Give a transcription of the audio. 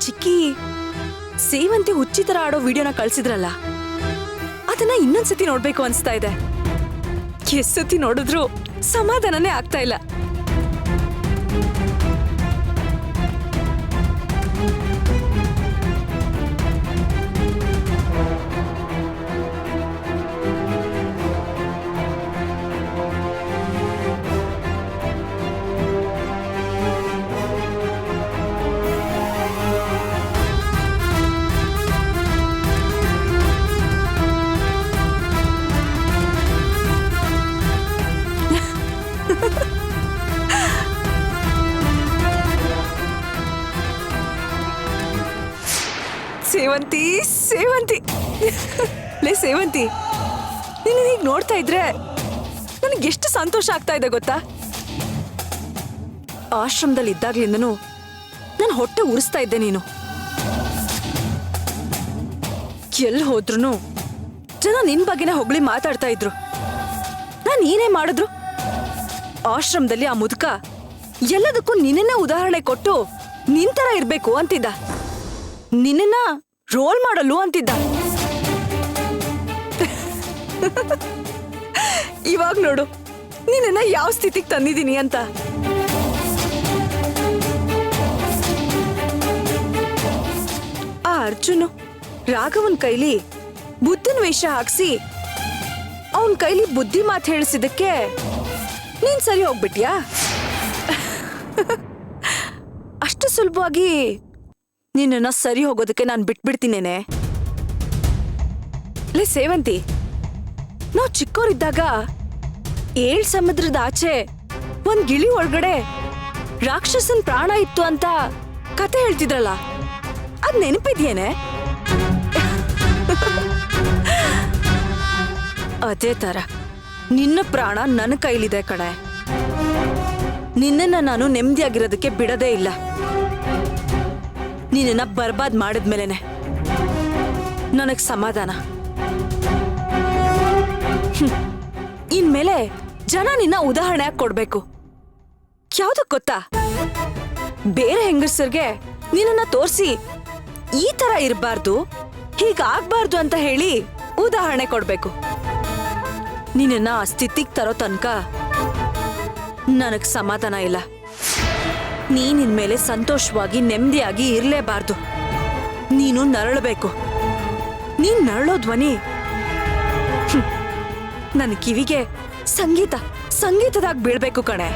ಚಿಕ್ಕಿ ಸೇವಂತಿ ಹುಚ್ಚಿ ತರ ಆಡೋ ವಿಡಿಯೋನ ಕಳ್ಸಿದ್ರಲ್ಲ, ಅದನ್ನ ಇನ್ನೊಂದ್ಸತಿ ನೋಡ್ಬೇಕು ಅನ್ಸ್ತಾ ಇದೆ. ಎಷ್ಟ್ ಸತಿ ನೋಡಿದ್ರು ಸಮಾಧಾನನೇ ಆಗ್ತಾ ಇಲ್ಲ. ಸೇವಂತಿ ಸೇವಂತಿ ಲೇ ಸೇವಂತಿ, ನೀನು ಈಗ ನೋಡ್ತಾ ಇದ್ರೆ ನನಗೆ ಎಷ್ಟು ಸಂತೋಷ ಆಗ್ತಾ ಇದೆ ಗೊತ್ತಾ? ಆಶ್ರಮದಲ್ಲಿ ಇದ್ದಾಗ್ಲಿಂದನೂ ನನ್ನ ಹೊಟ್ಟೆ ಉರಿಸ್ತಾ ಇದ್ದೆ ನೀನು. ಎಲ್ಲಿ ಹೋದ್ರು ಜನ ನಿನ್ ಬಗ್ಗೆನೇ ಹೊಗಳಿ ಮಾತಾಡ್ತಾ ಇದ್ರು. ನಾನು ಏನೇ ಮಾಡಿದ್ರು ಆಶ್ರಮದಲ್ಲಿ ಆ ಮುದುಕ ಎಲ್ಲದಕ್ಕೂ ನಿನ್ನನ್ನೇ ಉದಾಹರಣೆ ಕೊಟ್ಟು ನಿಂತರ ಇರ್ಬೇಕು ಅಂತಿದ್ದ, ನಿನ್ನ ರೋಲ್ ಮಾಡಲು ಅಂತಿದ್ದ. ಇವಾಗ ನೋಡು ನಿನ್ನ ಯಾವ ಸ್ಥಿತಿಗೆ ತಂದಿದ್ದೀನಿ ಅಂತ. ಆ ಅರ್ಜುನು ರಾಘವನ್ ಕೈಲಿ ಬುದ್ಧನ ವೇಷ ಹಾಕ್ಸಿ ಅವನ್ ಕೈಲಿ ಬುದ್ಧಿ ಮಾತು ಹೇಳಿಸಿದಕ್ಕೆ ನೀನ್ ಸರಿ ಹೋಗ್ಬಿಟ್ಯಾ? ಅಷ್ಟು ಸುಲಭವಾಗಿ ನಿನ್ನ ಸರಿ ಹೋಗೋದಕ್ಕೆ ನಾನು ಬಿಟ್ಬಿಡ್ತೀನೇನೆ. ಲೇ ಸೇವಂತಿ, ನಾವು ಚಿಕ್ಕವರಿದ್ದಾಗ 7 ಸಮುದ್ರದ ಆಚೆ ಒಂದ್ ಗಿಳಿ ಒಳಗಡೆ ರಾಕ್ಷಸನ್ ಪ್ರಾಣ ಇತ್ತು ಅಂತ ಕತೆ ಹೇಳ್ತಿದ್ರಲ್ಲ, ಅದ್ ನೆನಪಿದ್ಯೇನೆ? ಅದೇ ತರ ನಿನ್ನ ಪ್ರಾಣ ನನ್ನ ಕೈಲಿದೆ ಕಣೆ. ನಿನ್ನನ್ನ ನಾನು ನೆಮ್ಮದಿಯಾಗಿರೋದಕ್ಕೆ ಬಿಡದೇ ಇಲ್ಲ. ನಿನ್ನ ಬರ್ಬಾದ್ ಮಾಡಿದ್ಮೇಲೆನೆ ನನಗ್ ಸಮಾಧಾನ. ಇನ್ಮೇಲೆ ಜನ ನಿನ್ನ ಉದಾಹರಣೆ ಕೊಡ್ಬೇಕು. ಯಾವ್ದಕ್ ಗೊತ್ತಾ? ಬೇರೆ ಹೆಂಗಸರ್ಗೆ ನಿನ್ನ ತೋರ್ಸಿ ಈ ತರ ಇರಬಾರ್ದು, ಹೀಗಾಗ್ಬಾರ್ದು ಅಂತ ಹೇಳಿ ಉದಾಹರಣೆ ಕೊಡ್ಬೇಕು. ನಿನ್ನ ಆ ಸ್ಥಿತಿಗೆ ತರೋ ತನಕ ನನಗ್ ಸಮಾಧಾನ ಇಲ್ಲ. ನೀನಿನ್ಮೇಲೆ ಸಂತೋಷವಾಗಿ ನೆಮ್ಮದಿಯಾಗಿ ಇರ್ಲೇಬಾರ್ದು. ನೀನು ನರಳಬೇಕು. ನೀನ್ ನರಳೋ ಧ್ವನಿ ನನ್ನ ಕಿವಿಗೆ ಸಂಗೀತದಾಗ ಬೀಳ್ಬೇಕು ಕಣೆ.